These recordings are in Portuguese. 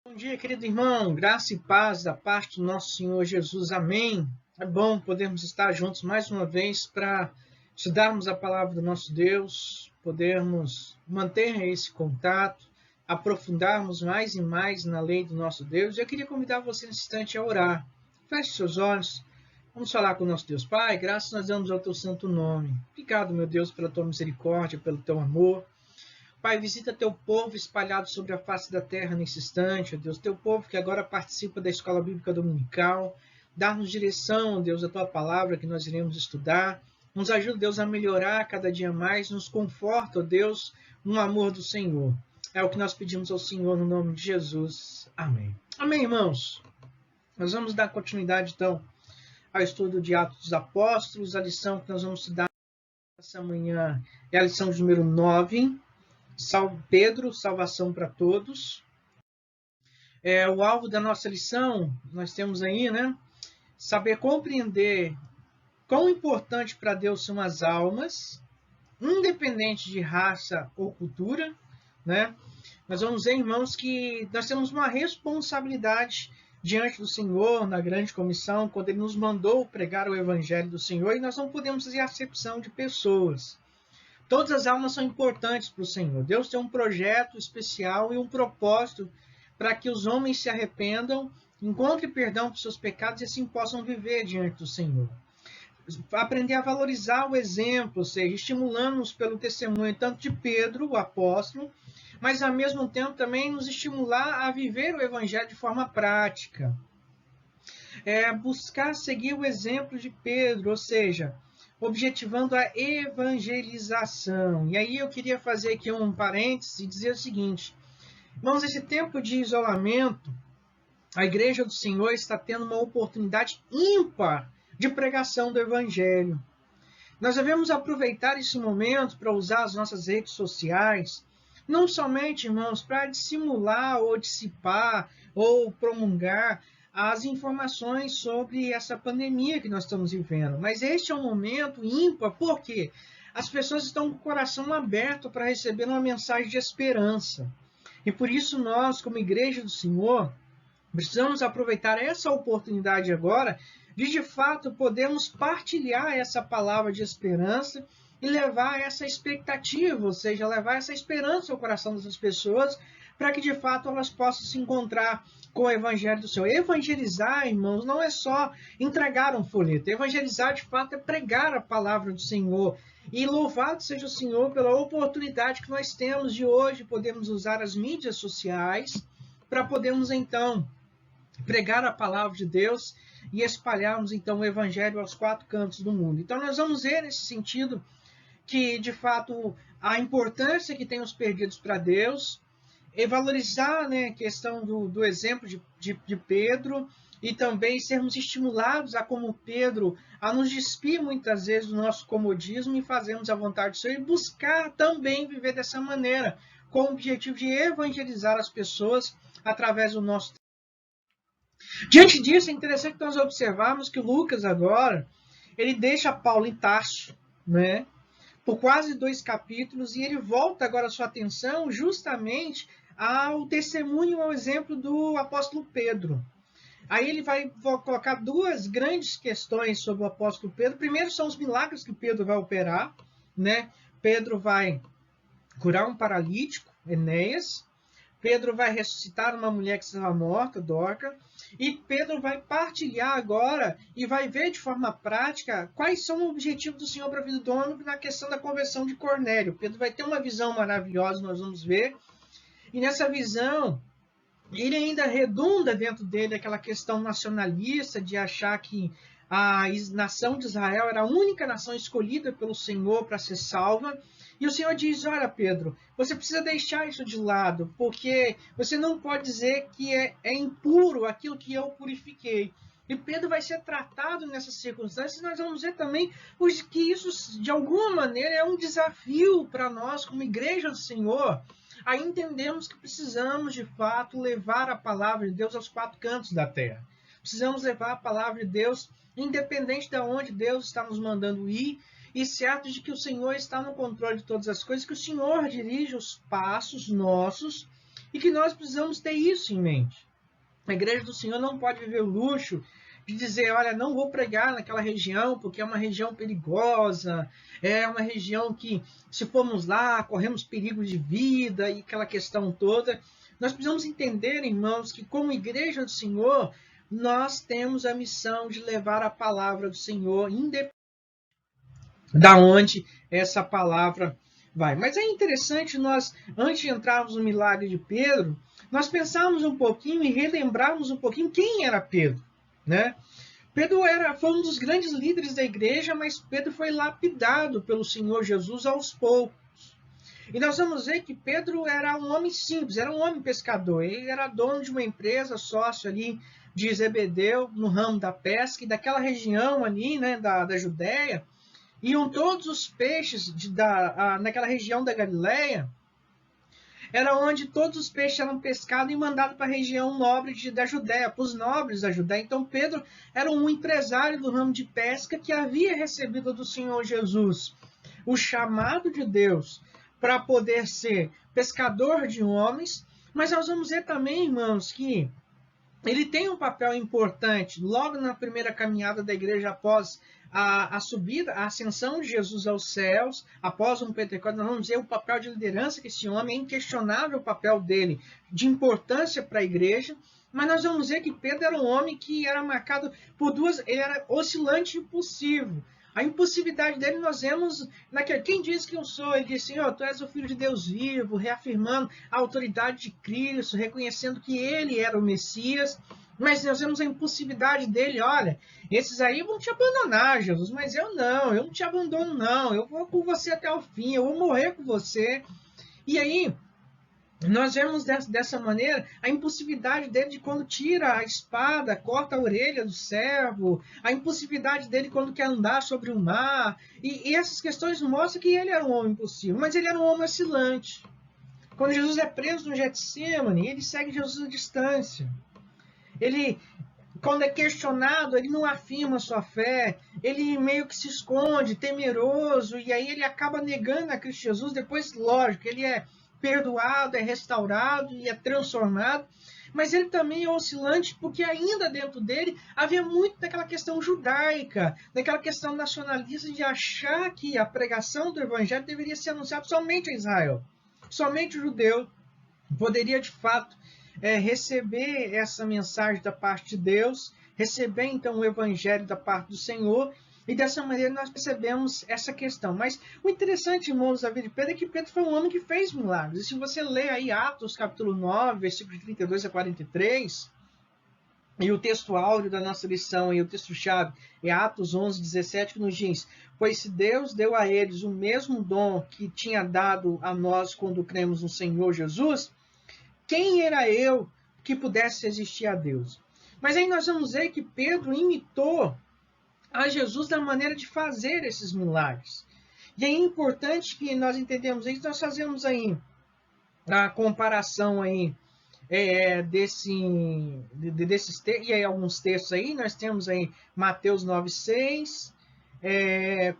Bom dia, querido irmão, graça e paz da parte do nosso Senhor Jesus, amém. É bom podermos estar juntos mais uma vez para estudarmos a palavra do nosso Deus, podermos manter esse contato, aprofundarmos mais e mais na lei do nosso Deus. Eu queria convidar você nesse instante a orar. Feche seus olhos, vamos falar com o nosso Deus. Pai, graças nós damos ao teu santo nome. Obrigado, meu Deus, pela tua misericórdia, pelo teu amor. Pai, visita teu povo espalhado sobre a face da terra nesse instante, ó Deus. Teu povo que agora participa da Escola Bíblica Dominical. Dá-nos direção, ó Deus, a tua palavra que nós iremos estudar. Nos ajuda, Deus, a melhorar cada dia mais. Nos conforta, ó Deus, no amor do Senhor. É o que nós pedimos ao Senhor no nome de Jesus. Amém. Amém, irmãos. Nós vamos dar continuidade, então, ao estudo de Atos dos Apóstolos. A lição que nós vamos estudar essa manhã é a lição de número 9. Pedro, salvação para todos. O alvo da nossa lição, nós temos aí, saber compreender quão importante para Deus são as almas, independente de raça ou cultura, Nós vamos ver, irmãos, que nós temos uma responsabilidade diante do Senhor, na grande comissão, quando Ele nos mandou pregar o Evangelho do Senhor, e nós não podemos fazer acepção de pessoas. Todas as almas são importantes para o Senhor. Deus tem um projeto especial e um propósito para que os homens se arrependam, encontrem perdão por seus pecados e assim possam viver diante do Senhor. Aprender a valorizar o exemplo, ou seja, estimulando-nos pelo testemunho tanto de Pedro, o apóstolo, mas ao mesmo tempo também nos estimular a viver o Evangelho de forma prática. Buscar seguir o exemplo de Pedro, ou seja, objetivando a evangelização. E aí eu queria fazer aqui um parênteses e dizer o seguinte: irmãos, esse tempo de isolamento, a Igreja do Senhor está tendo uma oportunidade ímpar de pregação do Evangelho. Nós devemos aproveitar esse momento para usar as nossas redes sociais, não somente, irmãos, para dissimular ou dissipar ou promulgar as informações sobre essa pandemia que nós estamos vivendo. Mas este é um momento ímpar, porque as pessoas estão com o coração aberto para receber uma mensagem de esperança. E por isso nós, como Igreja do Senhor, precisamos aproveitar essa oportunidade agora de fato, podermos partilhar essa palavra de esperança e levar essa expectativa, ou seja, levar essa esperança ao coração dessas pessoas, para que de fato elas possam se encontrar com o Evangelho do Senhor. Evangelizar, irmãos, não é só entregar um folheto. Evangelizar, de fato, é pregar a palavra do Senhor. E louvado seja o Senhor pela oportunidade que nós temos de hoje podermos usar as mídias sociais para podermos, então, pregar a palavra de Deus e espalharmos, então, o Evangelho aos 4 cantos do mundo. Então, nós vamos ver, nesse sentido, que, de fato, a importância que tem os perdidos para Deus, e valorizar a questão do exemplo de Pedro, e também sermos estimulados a, como Pedro, a nos despir muitas vezes do nosso comodismo e fazermos a vontade do Senhor, e buscar também viver dessa maneira, com o objetivo de evangelizar as pessoas através do nosso. Diante disso, é interessante nós observarmos que Lucas agora, ele deixa Paulo em Tarso, por quase 2 capítulos, e ele volta agora a sua atenção justamente ao testemunho, ao exemplo do apóstolo Pedro. Aí ele vai colocar 2 grandes questões sobre o apóstolo Pedro. Primeiro são os milagres que Pedro vai operar, Pedro vai curar um paralítico, Enéas. Pedro vai ressuscitar uma mulher que estava morta, Dorca. E Pedro vai partilhar agora e vai ver de forma prática quais são os objetivos do Senhor para a vida do homem na questão da conversão de Cornélio. Pedro vai ter uma visão maravilhosa, nós vamos ver. E nessa visão, ele ainda redunda dentro dele aquela questão nacionalista de achar que a nação de Israel era a única nação escolhida pelo Senhor para ser salva. E o Senhor diz: olha, Pedro, você precisa deixar isso de lado, porque você não pode dizer que é impuro aquilo que eu purifiquei. E Pedro vai ser tratado nessas circunstâncias. Nós vamos ver também que isso, de alguma maneira, é um desafio para nós, como Igreja do Senhor. Aí entendemos que precisamos, de fato, levar a palavra de Deus aos 4 cantos da terra. Precisamos levar a palavra de Deus, independente de onde Deus está nos mandando ir, e certo de que o Senhor está no controle de todas as coisas, que o Senhor dirige os passos nossos e que nós precisamos ter isso em mente. A igreja do Senhor não pode viver o luxo de dizer, olha, não vou pregar naquela região porque é uma região perigosa, é uma região que, se formos lá, corremos perigo de vida e aquela questão toda. Nós precisamos entender, irmãos, que como igreja do Senhor, nós temos a missão de levar a palavra do Senhor, independente da onde essa palavra vai. Mas é interessante nós, antes de entrarmos no milagre de Pedro, nós pensarmos um pouquinho e relembrarmos um pouquinho quem era Pedro, né? Pedro foi um dos grandes líderes da igreja, mas Pedro foi lapidado pelo Senhor Jesus aos poucos. E nós vamos ver que Pedro era um homem simples, era um homem pescador. Ele era dono de uma empresa, sócio ali de Zebedeu, no ramo da pesca, e daquela região ali, né, da Judéia, iam todos os peixes naquela região da Galileia, era onde todos os peixes eram pescados e mandados para a região nobre da Judéia, para os nobres da Judéia. Então Pedro era um empresário do ramo de pesca que havia recebido do Senhor Jesus o chamado de Deus para poder ser pescador de homens, mas nós vamos ver também, irmãos, que ele tem um papel importante logo na primeira caminhada da igreja após a subida, a ascensão de Jesus aos céus, após um Pentecostes. Nós vamos ver o papel de liderança que esse homem, é inquestionável o papel dele, de importância para a igreja, mas nós vamos ver que Pedro era um homem que era marcado por ele era oscilante e impulsivo. A impulsividade dele nós vemos naquele, quem diz que eu sou? Ele disse, Senhor, tu és o Filho de Deus vivo, reafirmando a autoridade de Cristo, reconhecendo que ele era o Messias. Mas nós vemos a impulsividade dele, olha, esses aí vão te abandonar, Jesus, mas eu não te abandono não, eu vou com você até o fim, eu vou morrer com você. E aí, nós vemos dessa maneira a impulsividade dele de quando tira a espada, corta a orelha do servo, a impulsividade dele quando quer andar sobre o mar. E essas questões mostram que ele era um homem impulsivo, mas ele era um homem oscilante. Quando Jesus é preso no Getsemane, ele segue Jesus à distância. Ele, quando é questionado, ele não afirma sua fé, ele meio que se esconde, temeroso, e aí ele acaba negando a Cristo Jesus. Depois, lógico, ele é perdoado, é restaurado e é transformado, mas ele também é oscilante porque ainda dentro dele havia muito daquela questão judaica, daquela questão nacionalista de achar que a pregação do evangelho deveria ser anunciada somente a Israel. Somente o judeu poderia de fato receber essa mensagem da parte de Deus, receber então o evangelho da parte do Senhor. E dessa maneira nós percebemos essa questão. Mas o interessante, irmãos, da vida de Pedro é que Pedro foi um homem que fez milagres. E se você ler aí Atos capítulo 9, versículos 32 a 43, e o texto áureo da nossa lição, e o texto-chave, é Atos 11, 17, que nos diz, pois se Deus deu a eles o mesmo dom que tinha dado a nós quando cremos no Senhor Jesus, quem era eu que pudesse resistir a Deus? Mas aí nós vamos ver que Pedro imitou a Jesus na maneira de fazer esses milagres. E é importante que nós entendamos isso, nós fazemos aí a comparação aí desses textos, e aí alguns textos aí, nós temos aí Mateus 9,6,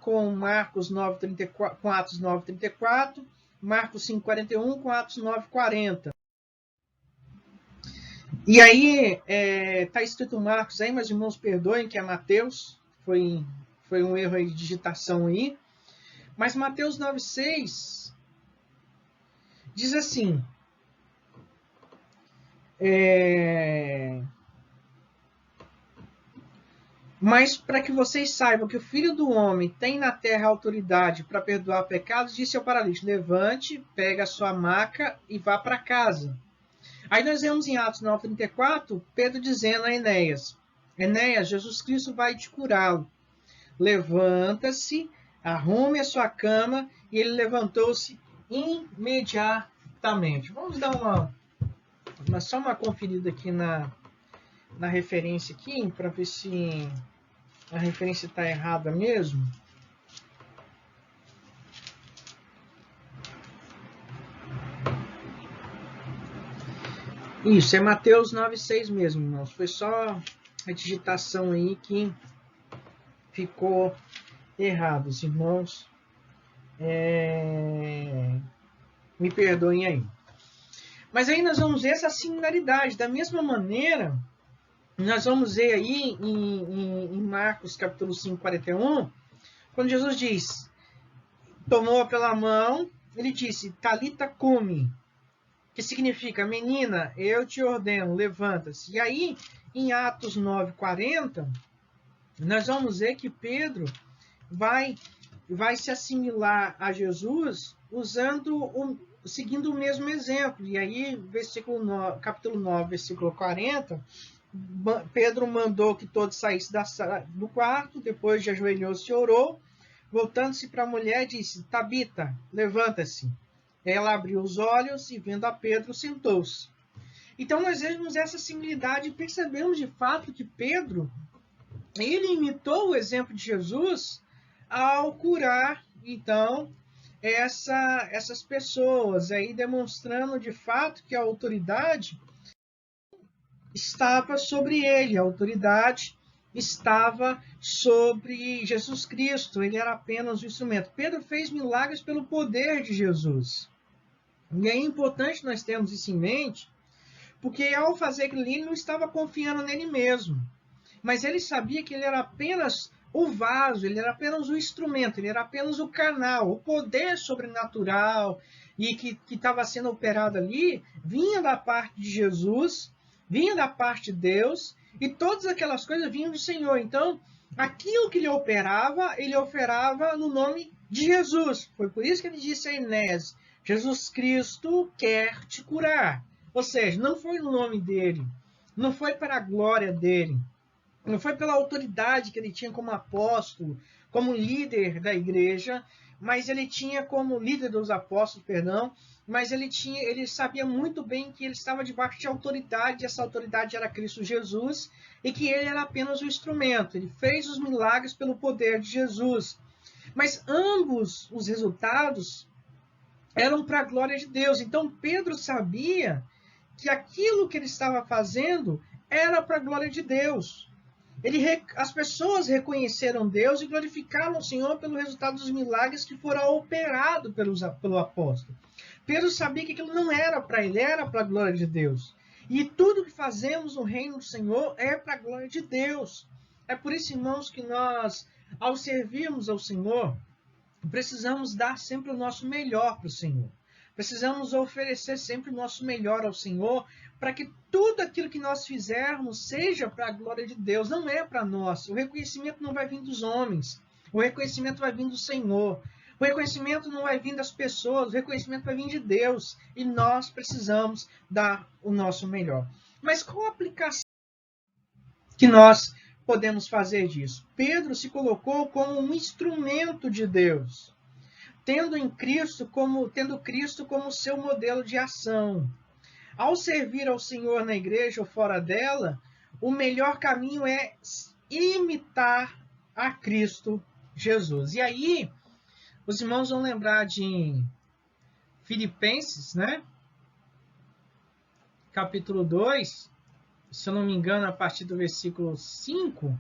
com Marcos 9,34, com Atos 9,34, Marcos 5,41, com Atos 9,40. E aí, está escrito Marcos aí, mas irmãos perdoem, que é Mateus, foi um erro aí de digitação aí. Mas Mateus 9,6 diz assim, mas para que vocês saibam que o Filho do Homem tem na terra autoridade para perdoar pecados, disse ao paralítico, levante, pega a sua maca e vá para casa. Aí nós vemos em Atos 9,34, Pedro dizendo a Enéas, Enéas, Jesus Cristo vai te curá-lo. Levanta-se, arrume a sua cama, e ele levantou-se imediatamente. Vamos dar só uma conferida aqui na referência aqui, para ver se a referência está errada mesmo. Isso, é Mateus 9,6 mesmo, irmãos. Foi só a digitação aí que ficou errado, irmãos. Me perdoem aí. Mas aí nós vamos ver essa similaridade. Da mesma maneira, nós vamos ver aí em Marcos capítulo 5, 41, quando Jesus diz, tomou-a pela mão, ele disse, Talita cumi, que significa, menina, eu te ordeno, levanta-se. E aí, em Atos 9, 40, nós vamos ver que Pedro vai se assimilar a Jesus seguindo o mesmo exemplo. E aí, capítulo 9, versículo 40, Pedro mandou que todos saíssem do quarto, depois de ajoelhou-se e orou, voltando-se para a mulher, disse, Tabita, levanta-se. Ela abriu os olhos e, vendo a Pedro, sentou-se. Então, nós vemos essa similitude e percebemos, de fato, que Pedro, ele imitou o exemplo de Jesus ao curar, então, essas pessoas, aí demonstrando, de fato, que a autoridade estava sobre ele, a autoridade estava sobre Jesus Cristo, ele era apenas o instrumento. Pedro fez milagres pelo poder de Jesus. E é importante nós termos isso em mente, porque ao fazer aquilo ali, ele não estava confiando nele mesmo, mas ele sabia que ele era apenas o vaso, ele era apenas o instrumento, ele era apenas o canal, o poder sobrenatural e que estava sendo operado ali, vinha da parte de Jesus, vinha da parte de Deus, e todas aquelas coisas vinham do Senhor. Então, aquilo que ele operava no nome de Jesus. Foi por isso que ele disse a Inés, Jesus Cristo quer te curar. Ou seja, não foi no nome dele, não foi para a glória dele, não foi pela autoridade que ele tinha como apóstolo, como líder da igreja, mas ele tinha como líder dos apóstolos, perdão, mas ele sabia muito bem que ele estava debaixo de autoridade, e essa autoridade era Cristo Jesus, e que ele era apenas o instrumento. Ele fez os milagres pelo poder de Jesus. Mas ambos os resultados eram para a glória de Deus. Então Pedro sabia que aquilo que ele estava fazendo era para a glória de Deus. As pessoas reconheceram Deus e glorificaram o Senhor pelo resultado dos milagres que foram operados pelo apóstolo. Pedro sabia que aquilo não era para ele, era para a glória de Deus. E tudo que fazemos no reino do Senhor é para a glória de Deus. É por isso, irmãos, que nós, ao servirmos ao Senhor, precisamos dar sempre o nosso melhor para o Senhor. Precisamos oferecer sempre o nosso melhor ao Senhor, para que tudo aquilo que nós fizermos seja para a glória de Deus, não é para nós. O reconhecimento não vai vir dos homens, o reconhecimento vai vir do Senhor. O reconhecimento não vai vir das pessoas, o reconhecimento vai vir de Deus. E nós precisamos dar o nosso melhor. Mas qual a aplicação que nós podemos fazer disso? Pedro se colocou como um instrumento de Deus, tendo Cristo como seu modelo de ação. Ao servir ao Senhor na igreja ou fora dela, o melhor caminho é imitar a Cristo Jesus. E aí, os irmãos vão lembrar de Filipenses, né? Capítulo 2, se eu não me engano, a partir do versículo 5,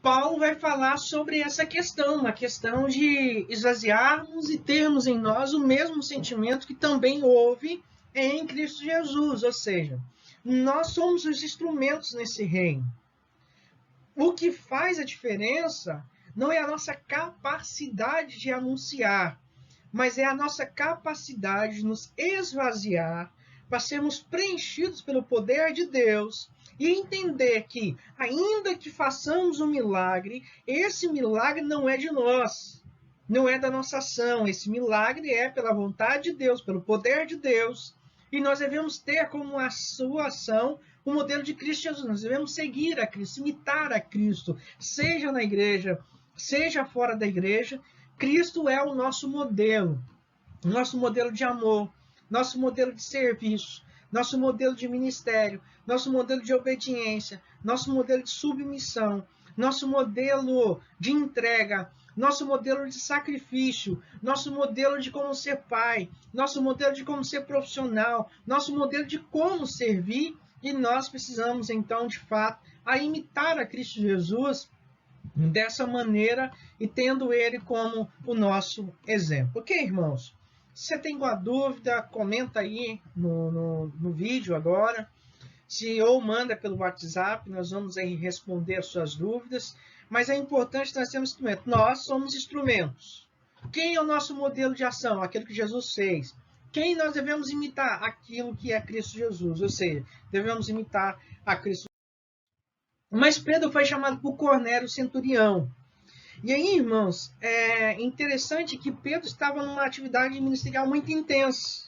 Paulo vai falar sobre essa questão, uma questão de esvaziarmos e termos em nós o mesmo sentimento que também houve em Cristo Jesus, ou seja, nós somos os instrumentos nesse reino. O que faz a diferença não é a nossa capacidade de anunciar, mas é a nossa capacidade de nos esvaziar para sermos preenchidos pelo poder de Deus e entender que, ainda que façamos um milagre, esse milagre não é de nós, não é da nossa ação. Esse milagre é pela vontade de Deus, pelo poder de Deus. E nós devemos ter como a sua ação o modelo de Cristo Jesus. Nós devemos seguir a Cristo, imitar a Cristo, seja na igreja, seja fora da igreja. Cristo é o nosso modelo de amor, nosso modelo de serviço, nosso modelo de ministério, nosso modelo de obediência, nosso modelo de submissão, nosso modelo de entrega, nosso modelo de sacrifício, nosso modelo de como ser pai, nosso modelo de como ser profissional, nosso modelo de como servir, e nós precisamos então, de fato, imitar a Cristo Jesus dessa maneira e tendo ele como o nosso exemplo. Ok, irmãos? Se você tem alguma dúvida, comenta aí no vídeo agora. Ou manda pelo WhatsApp, nós vamos aí responder as suas dúvidas. Mas é importante nós termos instrumento. Nós somos instrumentos. Quem é o nosso modelo de ação? Aquilo que Jesus fez. Quem nós devemos imitar? Aquilo que é Cristo Jesus. Ou seja, devemos imitar a Cristo. Mas Pedro foi chamado por Cornélio centurião. E aí, irmãos, é interessante que Pedro estava numa atividade ministerial muito intensa.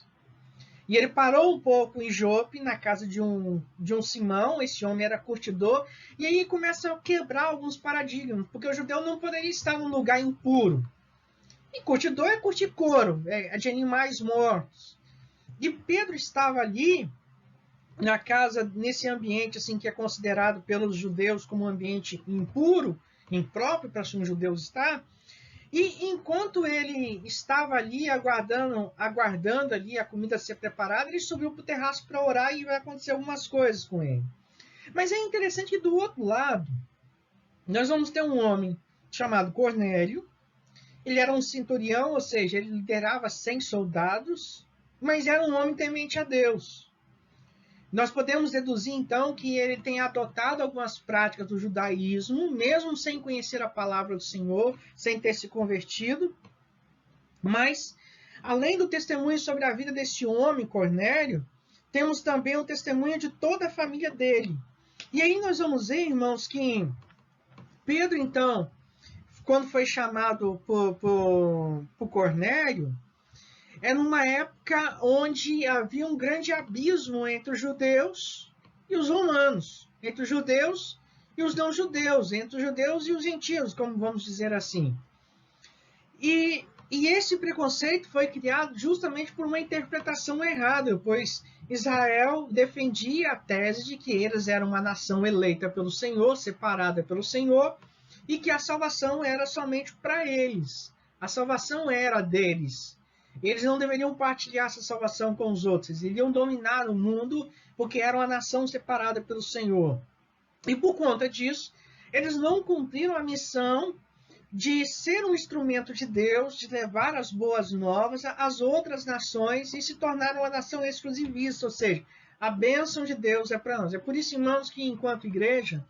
E ele parou um pouco em Jope, na casa de um Simão. Esse homem era curtidor. E aí começa a quebrar alguns paradigmas, porque o judeu não poderia estar num lugar impuro. E curtidor é curtir couro, é de animais mortos. E Pedro estava ali, na casa, nesse ambiente assim que é considerado pelos judeus como um ambiente impuro, impróprio para um judeu estar. E enquanto ele estava ali aguardando ali a comida ser preparada, ele subiu para o terraço para orar e vai acontecer algumas coisas com ele. Mas é interessante que do outro lado, nós vamos ter um homem chamado Cornélio. Ele era um centurião, ou seja, ele liderava 100 soldados, mas era um homem temente a Deus. Nós podemos deduzir, então, que ele tem adotado algumas práticas do judaísmo, mesmo sem conhecer a palavra do Senhor, sem ter se convertido. Mas, além do testemunho sobre a vida deste homem, Cornélio, temos também o testemunho de toda a família dele. E aí nós vamos ver, irmãos, que Pedro, então, quando foi chamado por Cornélio, é numa época onde havia um grande abismo entre os judeus e os romanos, entre os judeus e os não-judeus, entre os judeus e os gentios, como vamos dizer assim. E esse preconceito foi criado justamente por uma interpretação errada, pois Israel defendia a tese de que eles eram uma nação eleita pelo Senhor, separada pelo Senhor, e que a salvação era somente para eles. A salvação era deles. Eles não deveriam partilhar essa salvação com os outros. Eles iriam dominar o mundo porque eram a nação separada pelo Senhor. E por conta disso, eles não cumpriram a missão de ser um instrumento de Deus, de levar as boas novas às outras nações e se tornaram uma nação exclusivista. Ou seja, a bênção de Deus é para nós. É por isso, irmãos, que enquanto igreja,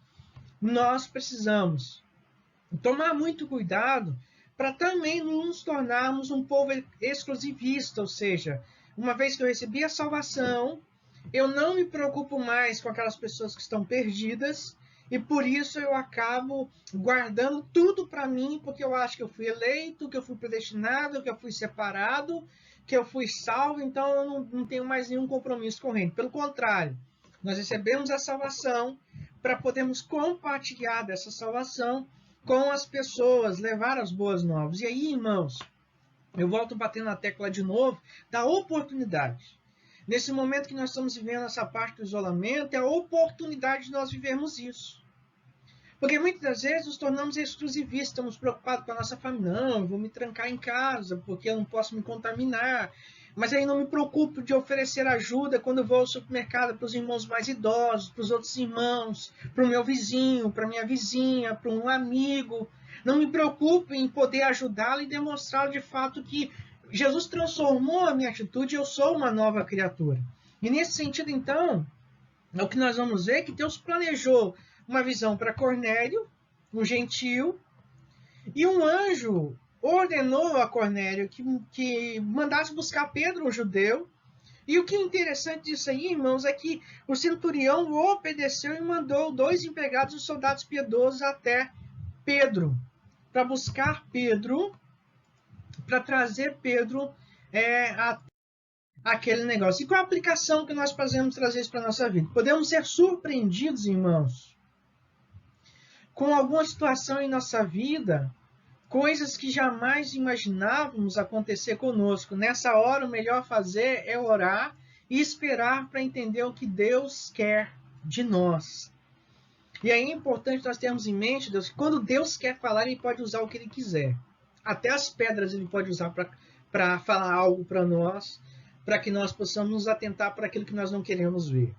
nós precisamos tomar muito cuidado para também não nos tornarmos um povo exclusivista, ou seja, uma vez que eu recebi a salvação, eu não me preocupo mais com aquelas pessoas que estão perdidas, e por isso eu acabo guardando tudo para mim, porque eu acho que eu fui eleito, que eu fui predestinado, que eu fui separado, que eu fui salvo, então eu não tenho mais nenhum compromisso com o reino. Pelo contrário, nós recebemos a salvação para podermos compartilhar dessa salvação com as pessoas, levar as boas novas. E aí, irmãos, eu volto batendo na tecla de novo da oportunidade. Nesse momento que nós estamos vivendo essa parte do isolamento, é a oportunidade de nós vivermos isso. Porque muitas das vezes nos tornamos exclusivistas, estamos preocupados com a nossa família. Não, eu vou me trancar em casa, porque eu não posso me contaminar. Mas aí não me preocupo de oferecer ajuda quando eu vou ao supermercado para os irmãos mais idosos, para os outros irmãos, para o meu vizinho, para a minha vizinha, para um amigo. Não me preocupo em poder ajudá-lo e demonstrar de fato que Jesus transformou a minha atitude e eu sou uma nova criatura. E nesse sentido, então, é o que nós vamos ver, que Deus planejou uma visão para Cornélio, um gentio, e um anjo ordenou a Cornélio que mandasse buscar Pedro, um judeu. E o que é interessante disso aí, irmãos, é que o centurião obedeceu e mandou 2 empregados e soldados piedosos até Pedro, para buscar Pedro, para trazer Pedro aquele negócio. E qual a aplicação que nós fazemos trazer isso para a nossa vida? Podemos ser surpreendidos, irmãos, com alguma situação em nossa vida, coisas que jamais imaginávamos acontecer conosco. Nessa hora, o melhor fazer é orar e esperar para entender o que Deus quer de nós. E aí é importante nós termos em mente, Deus, que quando Deus quer falar, Ele pode usar o que Ele quiser. Até as pedras Ele pode usar para falar algo para nós, para que nós possamos nos atentar para aquilo que nós não queremos ver.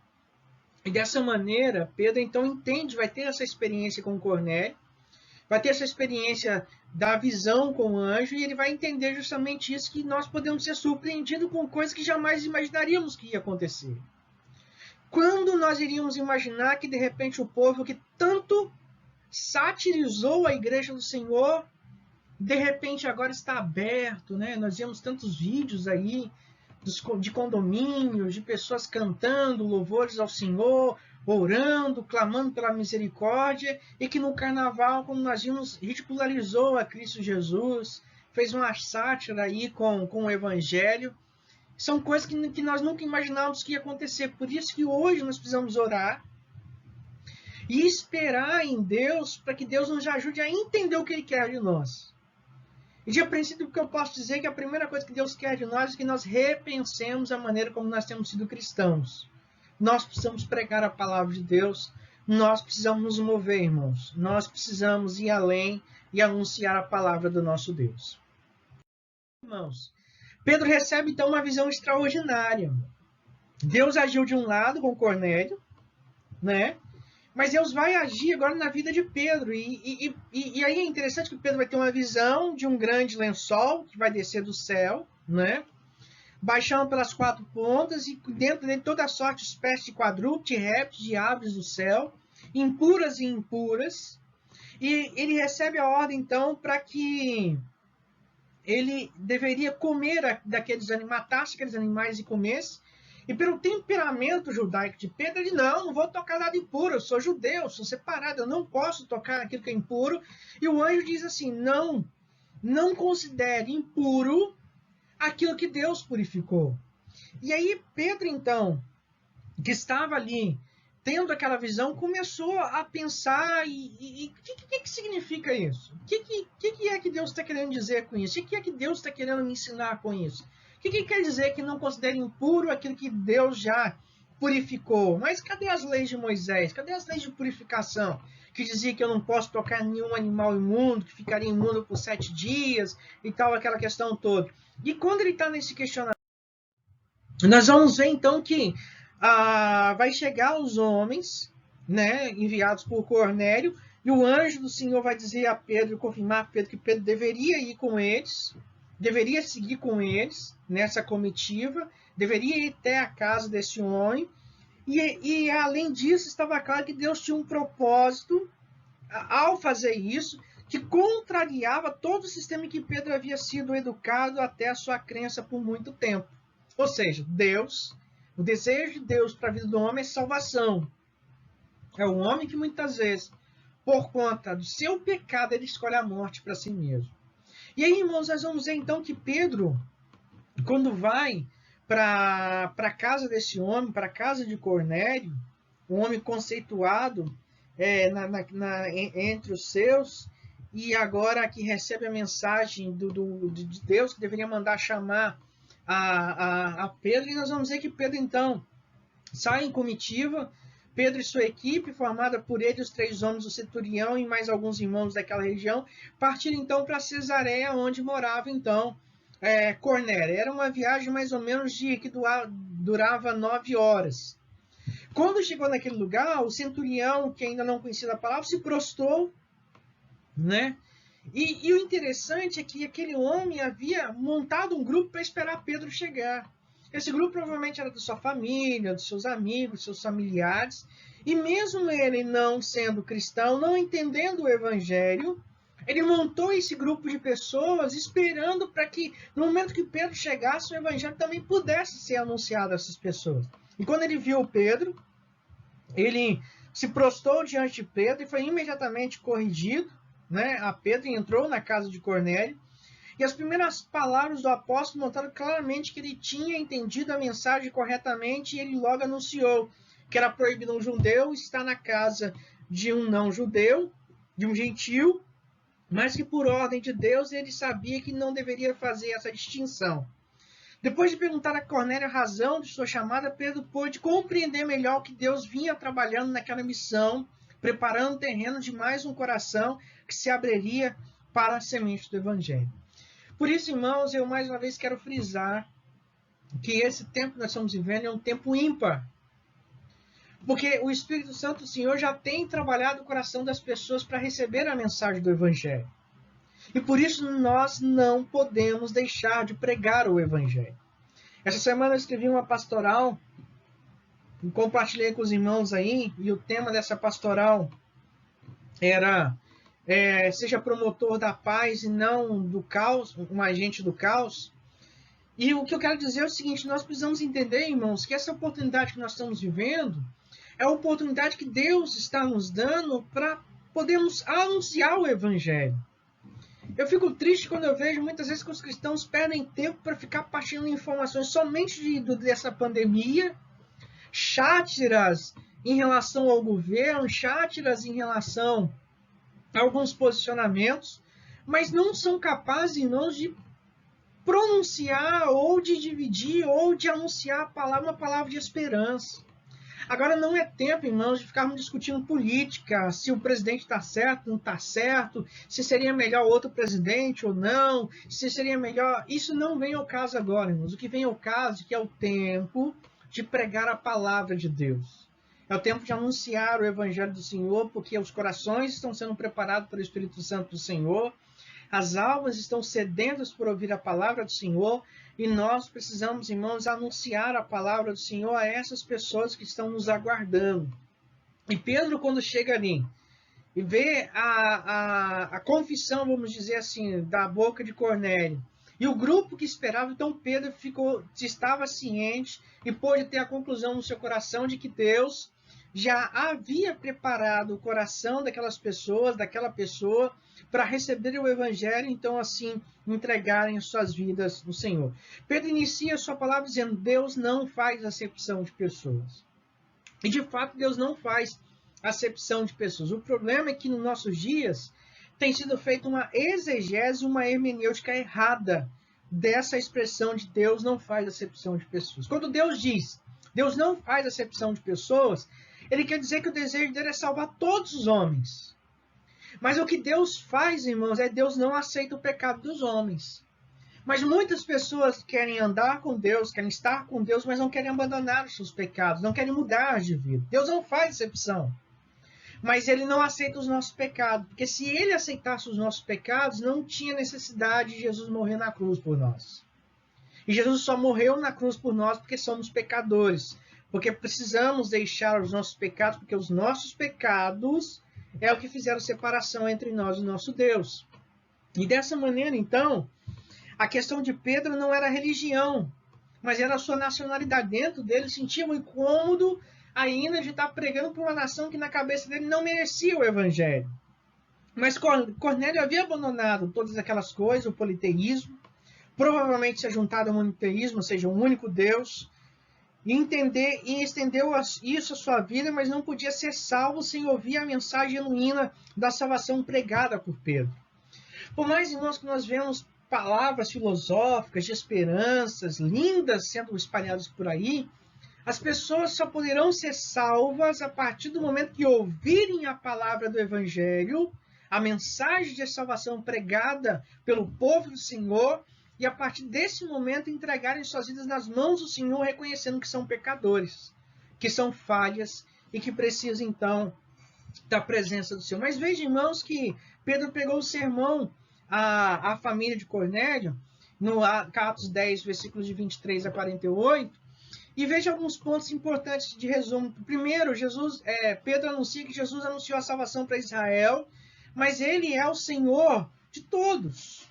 E dessa maneira, Pedro então entende, vai ter essa experiência com Cornélio, vai ter essa experiência da visão com o anjo e ele vai entender justamente isso, que nós podemos ser surpreendidos com coisas que jamais imaginaríamos que ia acontecer. Quando nós iríamos imaginar que, de repente, o povo que tanto satirizou a igreja do Senhor, de repente agora está aberto, né? Nós vemos tantos vídeos aí de condomínios, de pessoas cantando louvores ao Senhor, orando, clamando pela misericórdia, e que no carnaval, como nós vimos, ridicularizou a Cristo Jesus, fez uma sátira aí com o Evangelho. São coisas que nós nunca imaginávamos que ia acontecer. Por isso que hoje nós precisamos orar e esperar em Deus para que Deus nos ajude a entender o que Ele quer de nós. E de princípio, o que eu posso dizer é que a primeira coisa que Deus quer de nós é que nós repensemos a maneira como nós temos sido cristãos. Nós precisamos pregar a palavra de Deus, nós precisamos nos mover, irmãos. Nós precisamos ir além e anunciar a palavra do nosso Deus. Irmãos, Pedro recebe então uma visão extraordinária. Deus agiu de um lado com Cornélio, né? Mas Deus vai agir agora na vida de Pedro. E aí é interessante que Pedro vai ter uma visão de um grande lençol que vai descer do céu, né? Baixando pelas quatro pontas, e dentro dele toda a sorte de espécies de quadrúpede, de répteis, de aves do céu, impuras e impuras. E ele recebe a ordem, então, para que ele deveria comer daqueles animais, matasse aqueles animais e comesse. E pelo temperamento judaico de Pedro, ele não vou tocar nada impuro, eu sou judeu, sou separado, eu não posso tocar aquilo que é impuro. E o anjo diz assim, não considere impuro aquilo que Deus purificou. E aí Pedro, então, que estava ali, tendo aquela visão, começou a pensar, e o que significa isso? O que é que Deus está querendo dizer com isso? O que é que Deus está querendo me ensinar com isso? O que quer dizer que não considere impuro aquilo que Deus já purificou? Mas cadê as leis de Moisés? Cadê as leis de purificação? Que dizia que eu não posso tocar nenhum animal imundo, que ficaria imundo por 7 dias e tal, aquela questão toda. E quando ele está nesse questionamento, nós vamos ver então que vai chegar os homens, né, enviados por Cornélio, e o anjo do Senhor vai dizer a Pedro, confirmar a Pedro que Pedro deveria ir com eles, deveria seguir com eles nessa comitiva, deveria ir até a casa desse homem, e além disso, estava claro que Deus tinha um propósito ao fazer isso, que contrariava todo o sistema em que Pedro havia sido educado até a sua crença por muito tempo. Ou seja, Deus, o desejo de Deus para a vida do homem é salvação. É o homem que muitas vezes, por conta do seu pecado, ele escolhe a morte para si mesmo. E aí, irmãos, nós vamos ver então que Pedro, quando vai para a casa desse homem, para a casa de Cornélio, um homem conceituado entre os seus, e agora que recebe a mensagem de Deus, que deveria mandar chamar a Pedro, e nós vamos ver que Pedro, então, sai em comitiva, Pedro e sua equipe, formada por ele, os 3 homens do centurião e mais alguns irmãos daquela região, partiram então para Cesareia, onde morava então Cornélio. Era uma viagem mais ou menos que durava 9 horas. Quando chegou naquele lugar, o centurião, que ainda não conhecia a palavra, se prostrou, né? E o interessante é que aquele homem havia montado um grupo para esperar Pedro chegar. Esse grupo provavelmente era da sua família, dos seus amigos, dos seus familiares. E mesmo ele não sendo cristão, não entendendo o evangelho, ele montou esse grupo de pessoas esperando para que, no momento que Pedro chegasse, o evangelho também pudesse ser anunciado a essas pessoas. E quando ele viu Pedro, ele se prostrou diante de Pedro e foi imediatamente corrigido, né? A Pedro entrou na casa de Cornélio. E as primeiras palavras do apóstolo mostraram claramente que ele tinha entendido a mensagem corretamente, e ele logo anunciou que era proibido um judeu estar na casa de um não-judeu, de um gentil, mas que por ordem de Deus ele sabia que não deveria fazer essa distinção. Depois de perguntar a Cornélio a razão de sua chamada, Pedro pôde compreender melhor que Deus vinha trabalhando naquela missão, preparando o terreno de mais um coração que se abriria para a semente do evangelho. Por isso, irmãos, eu mais uma vez quero frisar que esse tempo que nós estamos vivendo é um tempo ímpar. Porque o Espírito Santo do Senhor já tem trabalhado o coração das pessoas para receber a mensagem do Evangelho. E por isso nós não podemos deixar de pregar o Evangelho. Essa semana eu escrevi uma pastoral, compartilhei com os irmãos aí, e o tema dessa pastoral era seja promotor da paz e não do caos, um agente do caos. E o que eu quero dizer é o seguinte, nós precisamos entender, irmãos, que essa oportunidade que nós estamos vivendo é a oportunidade que Deus está nos dando para podermos anunciar o Evangelho. Eu fico triste quando eu vejo muitas vezes que os cristãos perdem tempo para ficar partilhando informações somente dessa pandemia, chátiras em relação ao governo, chátiras em relação a alguns posicionamentos, mas não são capazes, irmãos, de pronunciar ou de dividir ou de anunciar uma palavra de esperança. Agora não é tempo, irmãos, de ficarmos discutindo política, se o presidente está certo, não está certo, se seria melhor outro presidente ou não, se seria melhor... Isso não vem ao caso agora, irmãos. O que vem ao caso é que é o tempo de pregar a palavra de Deus. É o tempo de anunciar o Evangelho do Senhor, porque os corações estão sendo preparados pelo Espírito Santo do Senhor, as almas estão sedentas por ouvir a palavra do Senhor, e nós precisamos, irmãos, anunciar a palavra do Senhor a essas pessoas que estão nos aguardando. E Pedro, quando chega ali e vê a confissão, vamos dizer assim, da boca de Cornélio, e o grupo que esperava, então Pedro estava ciente e pôde ter a conclusão no seu coração de que Deus já havia preparado o coração daquela pessoa, para receber o Evangelho, então assim entregarem suas vidas no Senhor. Pedro inicia a sua palavra dizendo: Deus não faz acepção de pessoas. E de fato Deus não faz acepção de pessoas. O problema é que nos nossos dias tem sido feita uma exegese, uma hermenêutica errada dessa expressão de Deus não faz acepção de pessoas. Quando Deus diz Deus não faz acepção de pessoas, ele quer dizer que o desejo dele é salvar todos os homens. Mas o que Deus faz, irmãos, é Deus não aceita o pecado dos homens. Mas muitas pessoas querem andar com Deus, querem estar com Deus, mas não querem abandonar os seus pecados, não querem mudar de vida. Deus não faz exceção. Mas ele não aceita os nossos pecados, porque se ele aceitasse os nossos pecados, não tinha necessidade de Jesus morrer na cruz por nós. E Jesus só morreu na cruz por nós porque somos pecadores, porque precisamos deixar os nossos pecados, porque os nossos pecados é o que fizeram separação entre nós e o nosso Deus. E dessa maneira, então, a questão de Pedro não era religião, mas era a sua nacionalidade. Dentro dele sentia um incômodo ainda de estar pregando para uma nação que na cabeça dele não merecia o Evangelho. Mas Cornélio havia abandonado todas aquelas coisas, o politeísmo, provavelmente se juntado ao monoteísmo, ou seja, um único Deus, e estendeu isso à sua vida, mas não podia ser salvo sem ouvir a mensagem genuína da salvação pregada por Pedro. Por mais, irmãos, que nós vemos palavras filosóficas de esperanças lindas sendo espalhadas por aí, as pessoas só poderão ser salvas a partir do momento que ouvirem a palavra do Evangelho, a mensagem de salvação pregada pelo povo do Senhor, e a partir desse momento entregarem suas vidas nas mãos do Senhor, reconhecendo que são pecadores, que são falhas e que precisam então da presença do Senhor. Mas veja, irmãos, que Pedro pegou o sermão à família de Cornélio, no Atos 10, versículos de 23 a 48, e veja alguns pontos importantes de resumo. Primeiro, Pedro anuncia que Jesus anunciou a salvação para Israel, mas ele é o Senhor de todos.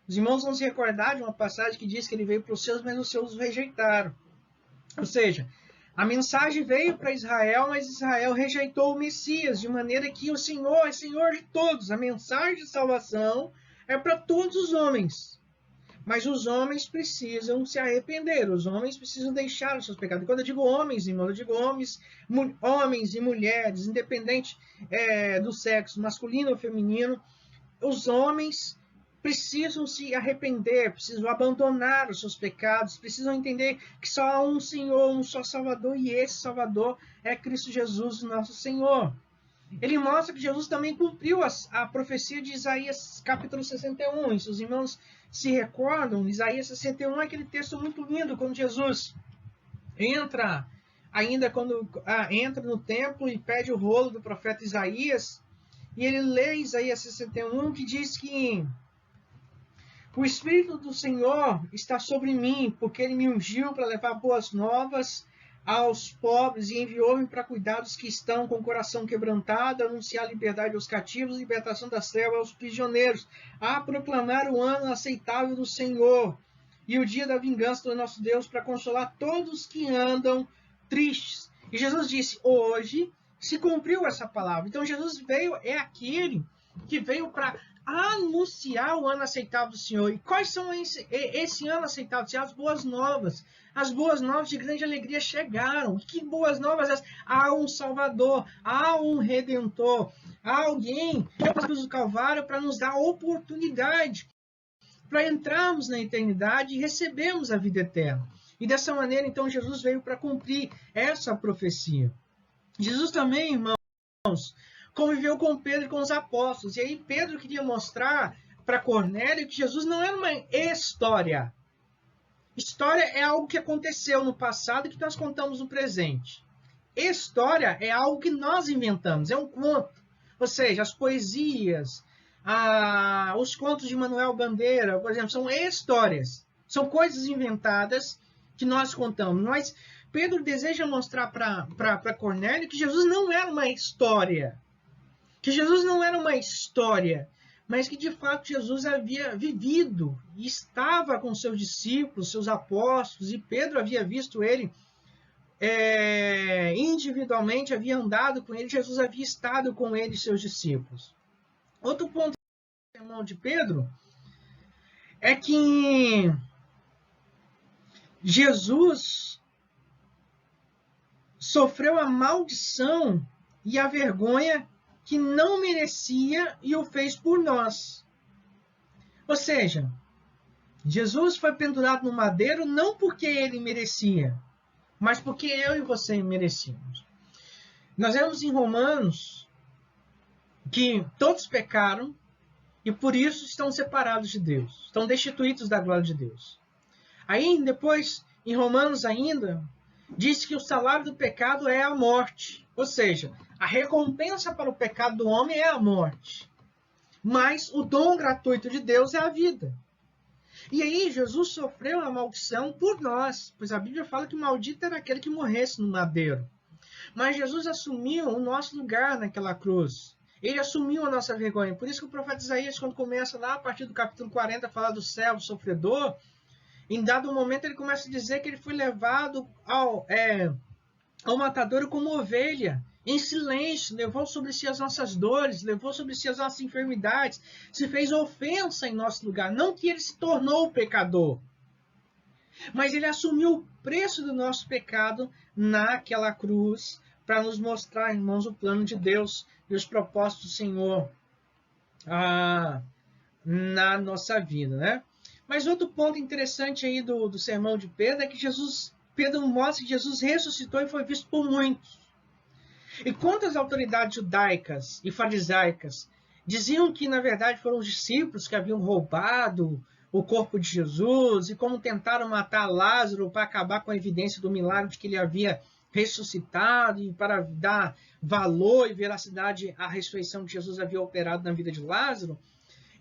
Os irmãos vão se recordar de uma passagem que diz que ele veio para os seus, mas os seus o rejeitaram. Ou seja, a mensagem veio para Israel, mas Israel rejeitou o Messias, de maneira que o Senhor é Senhor de todos. A mensagem de salvação é para todos os homens. Mas os homens precisam se arrepender, os homens precisam deixar os seus pecados. Quando eu digo homens, irmão, eu digo homens e mulheres, independente do sexo, masculino ou feminino, os homens precisam se arrepender, precisam abandonar os seus pecados, precisam entender que só há um Senhor, um só Salvador, e esse Salvador é Cristo Jesus, nosso Senhor. Ele mostra que Jesus também cumpriu a profecia de Isaías capítulo 61. E se os irmãos se recordam, Isaías 61 é aquele texto muito lindo, quando Jesus entra ainda quando entra no templo e pede o rolo do profeta Isaías, e ele lê Isaías 61, que diz que o Espírito do Senhor está sobre mim, porque ele me ungiu para levar boas novas aos pobres e enviou-me para cuidar dos que estão com o coração quebrantado, anunciar liberdade aos cativos, libertação das trevas aos prisioneiros, a proclamar o ano aceitável do Senhor e o dia da vingança do nosso Deus, para consolar todos que andam tristes. E Jesus disse, hoje se cumpriu essa palavra. Então Jesus veio, é aquele que veio para anunciar o ano aceitável do Senhor. E quais são esse ano aceitável? As boas novas. As boas novas de grande alegria chegaram. Que boas novas essas? Há um Salvador, há um Redentor, há alguém que é a cruz do Calvário para nos dar a oportunidade para entrarmos na eternidade e recebermos a vida eterna. E dessa maneira, então, Jesus veio para cumprir essa profecia. Jesus também, irmãos, conviveu com Pedro e com os apóstolos. E aí Pedro queria mostrar para Cornélio que Jesus não era uma história. História é algo que aconteceu no passado e que nós contamos no presente. História é algo que nós inventamos, é um conto. Ou seja, as poesias, os contos de Manuel Bandeira, por exemplo, são histórias. São coisas inventadas que nós contamos. Mas Pedro deseja mostrar para Cornélio que Jesus não era uma história. Que Jesus não era uma história, mas que de fato Jesus havia vivido e estava com seus discípulos, seus apóstolos, e Pedro havia visto ele individualmente, havia andado com ele, Jesus havia estado com ele e seus discípulos. Outro ponto do sermão de Pedro é que Jesus sofreu a maldição e a vergonha que não merecia e o fez por nós. Ou seja, Jesus foi pendurado no madeiro não porque ele merecia, mas porque eu e você merecíamos. Nós vemos em Romanos que todos pecaram e por isso estão separados de Deus, estão destituídos da glória de Deus. Aí depois, em Romanos ainda, diz que o salário do pecado é a morte. Ou seja, a recompensa para o pecado do homem é a morte. Mas o dom gratuito de Deus é a vida. E aí Jesus sofreu a maldição por nós, pois a Bíblia fala que o maldito era aquele que morresse no madeiro. Mas Jesus assumiu o nosso lugar naquela cruz. Ele assumiu a nossa vergonha. Por isso que o profeta Isaías, quando começa lá a partir do capítulo 40 a falar do servo sofredor, em dado momento ele começa a dizer que ele foi levado ao matadouro como ovelha, em silêncio, levou sobre si as nossas dores, levou sobre si as nossas enfermidades, se fez ofensa em nosso lugar. Não que ele se tornou pecador, mas ele assumiu o preço do nosso pecado naquela cruz, para nos mostrar, irmãos, o plano de Deus e os propósitos do Senhor na nossa vida, né? Mas outro ponto interessante aí do sermão de Pedro é que Pedro mostra que Jesus ressuscitou e foi visto por muitos. E quantas autoridades judaicas e farisaicas diziam que, na verdade, foram os discípulos que haviam roubado o corpo de Jesus e como tentaram matar Lázaro para acabar com a evidência do milagre de que ele havia ressuscitado e para dar valor e veracidade à ressurreição que Jesus havia operado na vida de Lázaro,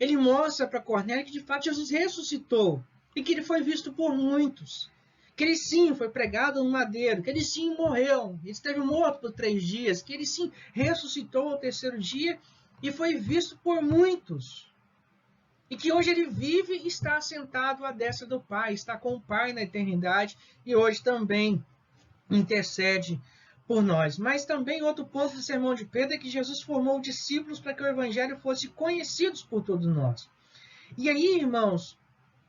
ele mostra para Cornélio que de fato Jesus ressuscitou e que ele foi visto por muitos. Que ele sim foi pregado no madeiro, que ele sim morreu, ele esteve morto por 3 dias, que ele sim ressuscitou ao 3º dia e foi visto por muitos. E que hoje ele vive e está assentado à destra do Pai, está com o Pai na eternidade e hoje também intercede por nós. Mas também outro ponto do sermão de Pedro é que Jesus formou discípulos para que o evangelho fosse conhecido por todos nós. E aí, irmãos,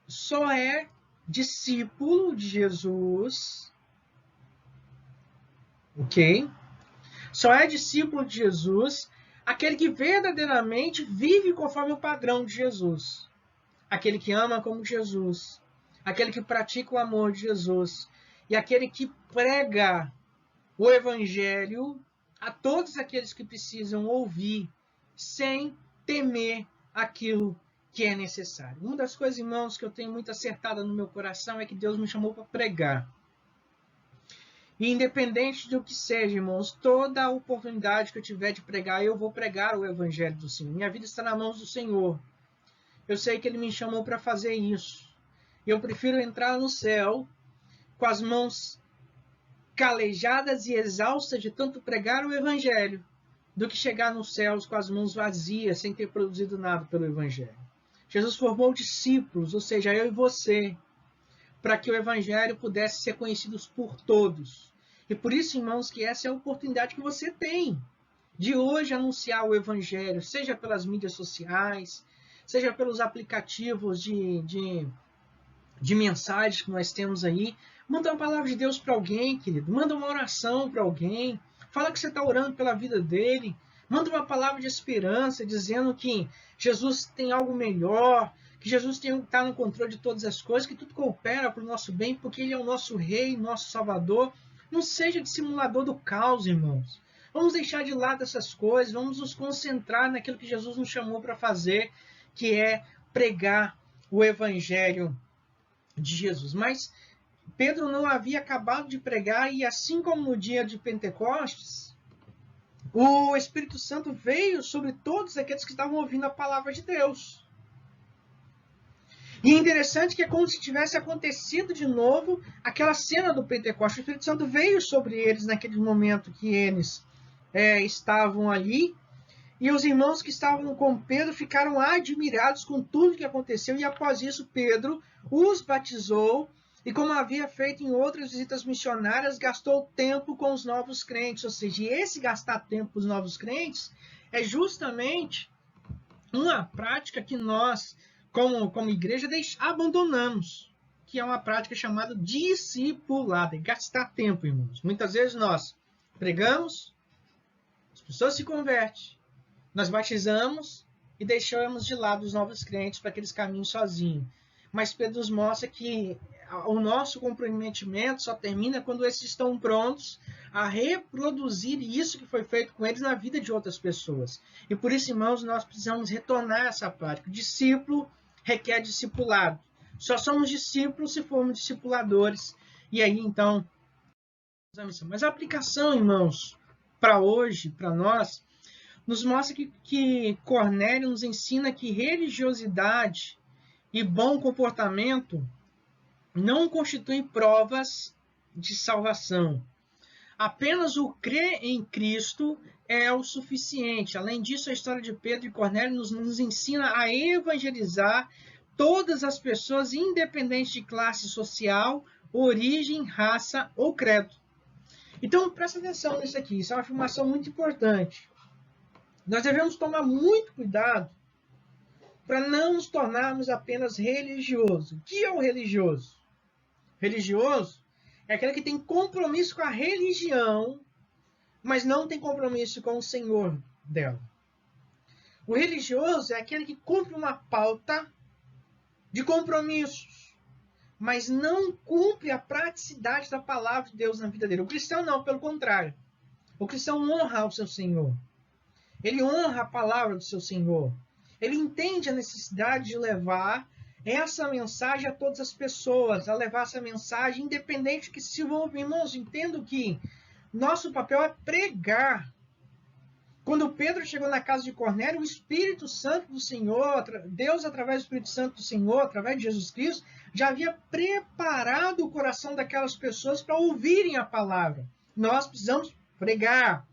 só é discípulo de Jesus, ok? Só é discípulo de Jesus aquele que verdadeiramente vive conforme o padrão de Jesus. Aquele que ama como Jesus. Aquele que pratica o amor de Jesus. E aquele que prega o evangelho a todos aqueles que precisam ouvir, sem temer aquilo que é necessário. Uma das coisas, irmãos, que eu tenho muito acertada no meu coração é que Deus me chamou para pregar. E independente do que seja, irmãos, toda a oportunidade que eu tiver de pregar, eu vou pregar o Evangelho do Senhor. Minha vida está nas mãos do Senhor. Eu sei que Ele me chamou para fazer isso. Eu prefiro entrar no céu com as mãos calejadas e exaustas de tanto pregar o Evangelho, do que chegar nos céus com as mãos vazias, sem ter produzido nada pelo Evangelho. Jesus formou discípulos, ou seja, eu e você, para que o Evangelho pudesse ser conhecido por todos. E por isso, irmãos, que essa é a oportunidade que você tem de hoje anunciar o Evangelho, seja pelas mídias sociais, seja pelos aplicativos de mensagens que nós temos aí. Manda uma palavra de Deus para alguém, querido. Manda uma oração para alguém. Fala que você está orando pela vida dele. Manda uma palavra de esperança, dizendo que Jesus tem algo melhor, que Jesus está no controle de todas as coisas, que tudo coopera para o nosso bem, porque Ele é o nosso Rei, nosso Salvador. Não seja dissimulador do caos, irmãos. Vamos deixar de lado essas coisas, vamos nos concentrar naquilo que Jesus nos chamou para fazer, que é pregar o Evangelho de Jesus. Mas Pedro não havia acabado de pregar, e assim como no dia de Pentecostes, o Espírito Santo veio sobre todos aqueles que estavam ouvindo a palavra de Deus. E é interessante que é como se tivesse acontecido de novo aquela cena do Pentecostes. O Espírito Santo veio sobre eles naquele momento que eles estavam ali. E os irmãos que estavam com Pedro ficaram admirados com tudo que aconteceu. E após isso, Pedro os batizou. E como havia feito em outras visitas missionárias, gastou tempo com os novos crentes. Ou seja, esse gastar tempo com os novos crentes é justamente uma prática que nós, como igreja, abandonamos, que é uma prática chamada discipulado, é gastar tempo, irmãos. Muitas vezes nós pregamos, as pessoas se convertem, nós batizamos e deixamos de lado os novos crentes para que eles caminhem sozinhos. Mas Pedro nos mostra que o nosso comprometimento só termina quando esses estão prontos a reproduzir isso que foi feito com eles na vida de outras pessoas. E por isso, irmãos, nós precisamos retornar a essa prática. O discípulo requer discipulado. Só somos discípulos se formos discipuladores. E aí, então, mas a aplicação, irmãos, para hoje, para nós, nos mostra que Cornélio nos ensina que religiosidade e bom comportamento não constituem provas de salvação. Apenas o crer em Cristo é o suficiente. Além disso, a história de Pedro e Cornélio nos ensina a evangelizar todas as pessoas, independente de classe social, origem, raça ou credo. Então, presta atenção nisso aqui. Isso é uma afirmação muito importante. Nós devemos tomar muito cuidado para não nos tornarmos apenas religiosos. O que é o religioso? Religioso é aquele que tem compromisso com a religião, mas não tem compromisso com o Senhor dela. O religioso é aquele que cumpre uma pauta de compromissos, mas não cumpre a praticidade da palavra de Deus na vida dele. O cristão não, pelo contrário. O cristão honra o seu Senhor. Ele honra a palavra do seu Senhor. Ele entende a necessidade de levar essa mensagem a todas as pessoas, a levar essa mensagem independente que se envolva. Irmãos, entendo que nosso papel é pregar. Quando Pedro chegou na casa de Cornélio, o Espírito Santo do Senhor, Deus através do Espírito Santo do Senhor, através de Jesus Cristo, já havia preparado o coração daquelas pessoas para ouvirem a palavra. Nós precisamos pregar.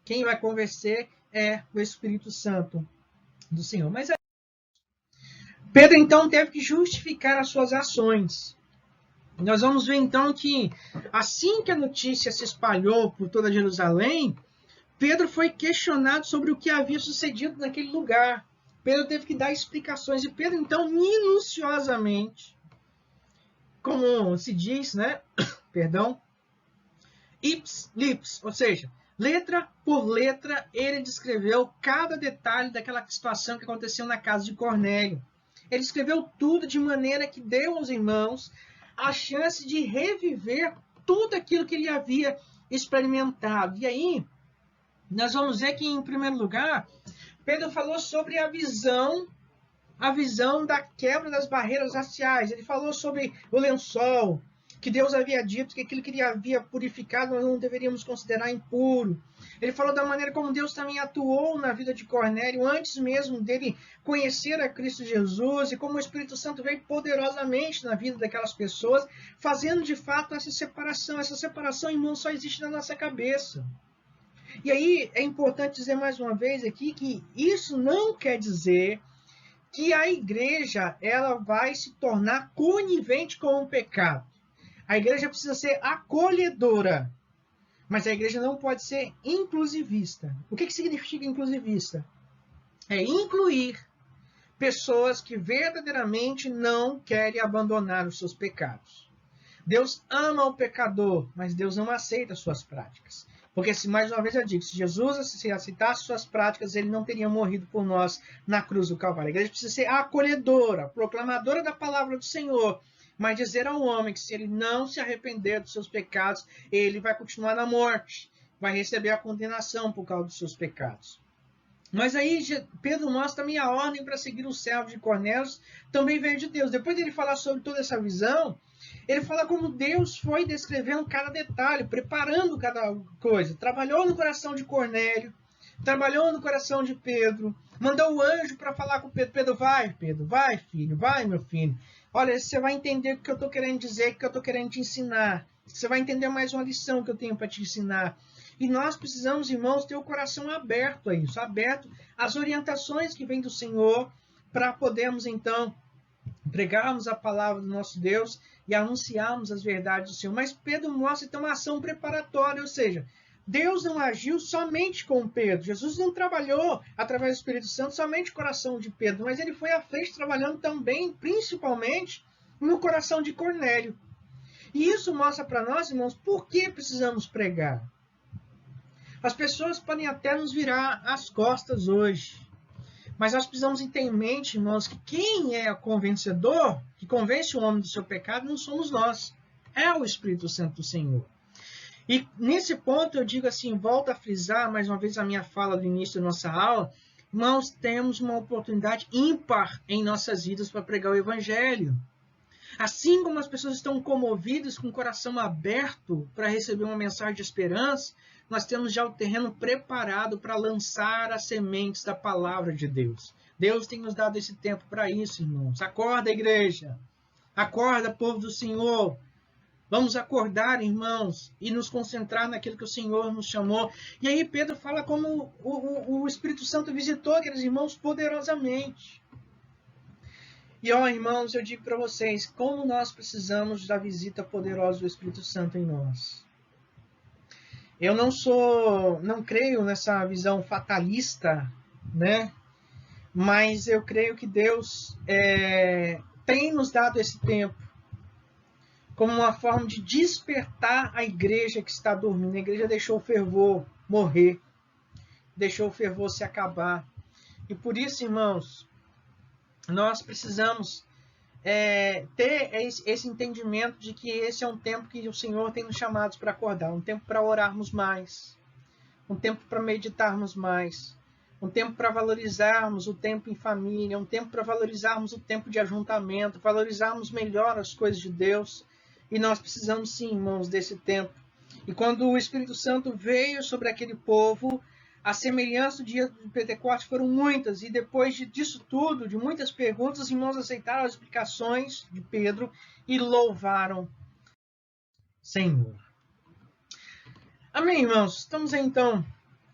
Quem vai convencer é o Espírito Santo do Senhor. Mas Pedro, então, teve que justificar as suas ações. Nós vamos ver, então, que assim que a notícia se espalhou por toda Jerusalém, Pedro foi questionado sobre o que havia sucedido naquele lugar. Pedro teve que dar explicações. E Pedro, então, minuciosamente, como se diz, né? Perdão, ips lips, ou seja, letra por letra, ele descreveu cada detalhe daquela situação que aconteceu na casa de Cornélio. Ele escreveu tudo de maneira que deu aos irmãos a chance de reviver tudo aquilo que ele havia experimentado. E aí, nós vamos ver que, em primeiro lugar, Pedro falou sobre a visão da quebra das barreiras raciais. Ele falou sobre o lençol, que Deus havia dito que aquilo que ele havia purificado nós não deveríamos considerar impuro. Ele falou da maneira como Deus também atuou na vida de Cornélio antes mesmo dele conhecer a Cristo Jesus, e como o Espírito Santo veio poderosamente na vida daquelas pessoas, fazendo de fato essa separação. Essa separação, irmão, só existe na nossa cabeça. E aí é importante dizer mais uma vez aqui que isso não quer dizer que a igreja ela vai se tornar conivente com o pecado. A igreja precisa ser acolhedora, mas a igreja não pode ser inclusivista. O que significa inclusivista? É incluir pessoas que verdadeiramente não querem abandonar os seus pecados. Deus ama o pecador, mas Deus não aceita as suas práticas. Porque, mais uma vez eu digo, se Jesus aceitasse suas práticas, ele não teria morrido por nós na cruz do Calvário. A igreja precisa ser acolhedora, proclamadora da palavra do Senhor, mas dizer ao homem que se ele não se arrepender dos seus pecados, ele vai continuar na morte, vai receber a condenação por causa dos seus pecados. Mas aí Pedro mostra também a ordem para seguir o servo de Cornélio, também veio de Deus. Depois de ele falar sobre toda essa visão, ele fala como Deus foi descrevendo cada detalhe, preparando cada coisa. Trabalhou no coração de Cornélio, trabalhou no coração de Pedro, mandou o anjo para falar com Pedro. Pedro, vai filho, vai meu filho. Olha, você vai entender o que eu estou querendo dizer, o que eu estou querendo te ensinar. Você vai entender mais uma lição que eu tenho para te ensinar. E nós precisamos, irmãos, ter o coração aberto a isso, aberto às orientações que vêm do Senhor, para podermos, então, pregarmos a palavra do nosso Deus e anunciarmos as verdades do Senhor. Mas Pedro mostra, então, uma ação preparatória, ou seja, Deus não agiu somente com Pedro. Jesus não trabalhou, através do Espírito Santo, somente no coração de Pedro, mas ele foi à frente trabalhando também, principalmente, no coração de Cornélio. E isso mostra para nós, irmãos, por que precisamos pregar. As pessoas podem até nos virar as costas hoje, mas nós precisamos ter em mente, irmãos, que quem é o convencedor, que convence o homem do seu pecado, não somos nós. É o Espírito Santo do Senhor. E nesse ponto eu digo assim, volto a frisar mais uma vez a minha fala do início da nossa aula, nós temos uma oportunidade ímpar em nossas vidas para pregar o Evangelho. Assim como as pessoas estão comovidas, com o coração aberto para receber uma mensagem de esperança, nós temos já o terreno preparado para lançar as sementes da palavra de Deus. Deus tem nos dado esse tempo para isso, irmãos. Acorda, igreja. Acorda, povo do Senhor. Vamos acordar, irmãos, e nos concentrar naquilo que o Senhor nos chamou. E aí Pedro fala como o Espírito Santo visitou aqueles irmãos poderosamente. E, ó, irmãos, eu digo para vocês, como nós precisamos da visita poderosa do Espírito Santo em nós. Eu não creio nessa visão fatalista, né? Mas eu creio que Deus tem nos dado esse tempo como uma forma de despertar a igreja que está dormindo. A igreja deixou o fervor morrer, deixou o fervor se acabar. E por isso, irmãos, nós precisamos ter esse entendimento de que esse é um tempo que o Senhor tem nos chamados para acordar, um tempo para orarmos mais, um tempo para meditarmos mais, um tempo para valorizarmos o tempo em família, um tempo para valorizarmos o tempo de ajuntamento, valorizarmos melhor as coisas de Deus. E nós precisamos sim, irmãos, desse tempo. E quando o Espírito Santo veio sobre aquele povo, a semelhança do dia de Pentecostes foram muitas, e depois disso tudo, de muitas perguntas, os irmãos aceitaram as explicações de Pedro e louvaram Senhor. Amém, irmãos? Estamos aí, então,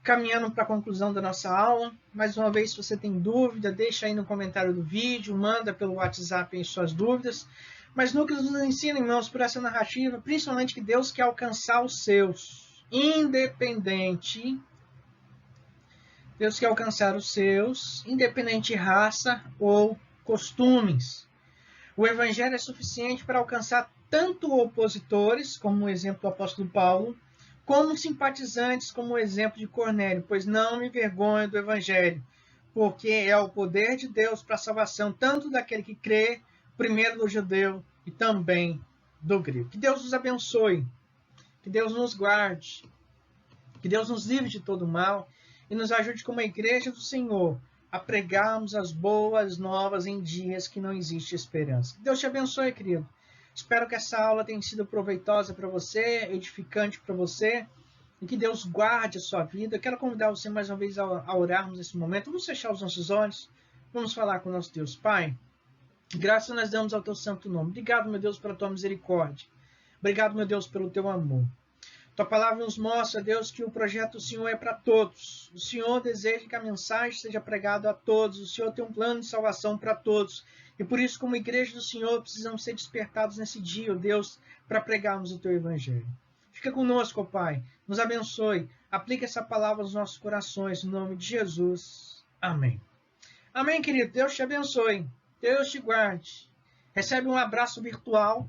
caminhando para a conclusão da nossa aula. Mais uma vez, se você tem dúvida, deixa aí no comentário do vídeo, manda pelo WhatsApp aí suas dúvidas. Mas Lucas nos ensina, irmãos, por essa narrativa, principalmente que Deus quer alcançar os seus, independente de raça ou costumes. O Evangelho é suficiente para alcançar tanto opositores, como o exemplo do apóstolo Paulo, como simpatizantes, como o exemplo de Cornélio, pois não me envergonho do Evangelho, porque é o poder de Deus para a salvação, tanto daquele que crê, primeiro do judeu e também do grego. Que Deus nos abençoe, que Deus nos guarde, que Deus nos livre de todo mal e nos ajude como a igreja do Senhor a pregarmos as boas novas em dias que não existe esperança. Que Deus te abençoe, querido. Espero que essa aula tenha sido proveitosa para você, edificante para você, e que Deus guarde a sua vida. Eu quero convidar você mais uma vez a orarmos nesse momento. Vamos fechar os nossos olhos, vamos falar com o nosso Deus. Pai, graças nós damos ao teu santo nome. Obrigado, meu Deus, pela tua misericórdia. Obrigado, meu Deus, pelo teu amor. Tua palavra nos mostra, Deus, que o projeto do Senhor é para todos. O Senhor deseja que a mensagem seja pregada a todos. O Senhor tem um plano de salvação para todos. E por isso, como igreja do Senhor, precisamos ser despertados nesse dia, ó Deus, para pregarmos o teu evangelho. Fica conosco, ó Pai. Nos abençoe. Aplique essa palavra nos nossos corações. Em nome de Jesus. Amém. Amém, querido. Deus te abençoe. Deus te guarde. Recebe um abraço virtual.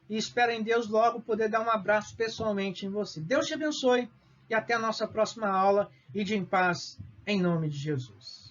E espero em Deus logo poder dar um abraço pessoalmente em você. Deus te abençoe e até a nossa próxima aula. Ide em paz, em nome de Jesus.